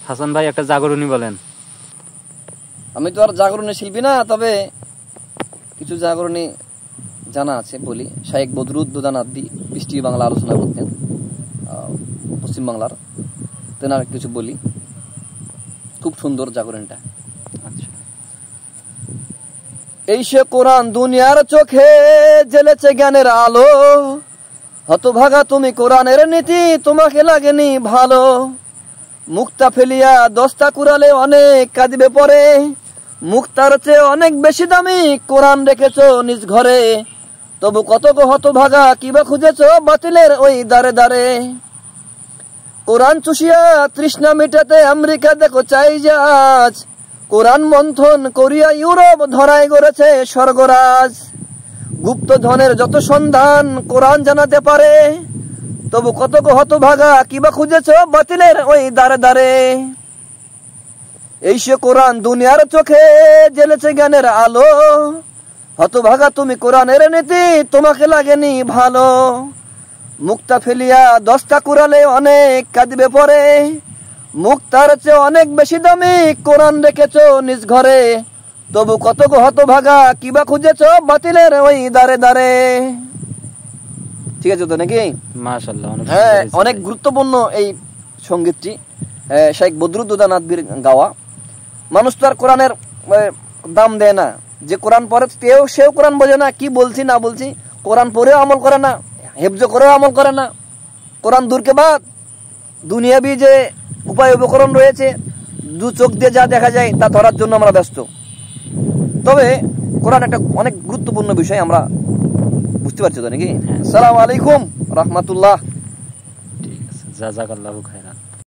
হাসান ভাই একটা জাগরণী বলেন। আমি তো আর জাগরণী শিল্পী না, তবে কিছু জাগরণী জানা আছে, বলি। শাইখ বদরুদ্দোজা নাদভী পৃষ্টি বাংলা আলোচনা করতেন, পশ্চিম বাংলার, তেনার কিছু বলি, খুব সুন্দর জাগরণীটা। এই সে কোরআন দুনিয়ার চোখে জ্বেলেছে জ্ঞানের আলো, হতভাগা তুমি কোরআনের নীতি তোমাকে লাগেনি ভালো। মুক্তা ফেলিয়া দস্তা কুড়ালে অনেক কাঁদিবে পরে, মুক্তার চেয়ে অনেক বেশি দামি কোরআন রেখেছো নিজ ঘরে। তবু কত গো হতভাগা কিবা খুঁজেছো বাতিলের ওই দারে দারে। কোরআন চুষিয়া তৃষ্ণা মিটাতে আমেরিকা দেখো চাই জাহাজ, কোরআন মন্থন করিয়া ইউরোপ ধরায় গড়েছে স্বর্গরাজ। গুপ্ত ধনের যত সন্ধান কোরআন জানাতে পারে, তবু কত গো হতভাগা কিবা খুঁজেছো বাতিলের ওই দারে দারে। এই সে কোরআন দুনিয়ার চোখে জ্বেলেছে জ্ঞানের আলো, হতভাগা তুমি কোরআনের নীতি তোমাকে লাগেনি ভালো। মুক্তা ফেলিয়া দস্তা কুড়ালে অনেক কাঁদিবে পরে, মুক্তার চেয়ে অনেক বেশি দামি কোরআন রেখেছো নিজ ঘরে। তবু কত গো হতভাগা কিবা খুঁজেছো বাতিলের ওই দারে দারে। ঠিক আছে তো নাকি? মাশাআল্লাহ, হ্যাঁ, অনেক গুরুত্বপূর্ণ এই সঙ্গীতটি, শাইখ বদরুদ্দোজা নাদভীর গাওয়া। মানুষ তো আর কোরআনের দাম দেয় না, যে কোরআন পড়ে সেও কোরআন বোঝে না, কি বলছি না বলছি। কোরআন পড়েও আমল করে না, হেফজ করেও আমল করে না। কোরআন দূরকে বাদ, দুনিয়াবি যে উপায় উপকরণ রয়েছে, দু চোখ দিয়ে যা দেখা যায় তা ধরার জন্য আমরা ব্যস্ত। তবে কোরআন একটা অনেক গুরুত্বপূর্ণ বিষয়, আমরা বুঝতে পারছি তো নাকি? আসসালামু আলাইকুম রাহমাতুল্লাহ। ঠিক আছে, জাযাকাল্লাহু খায়রান।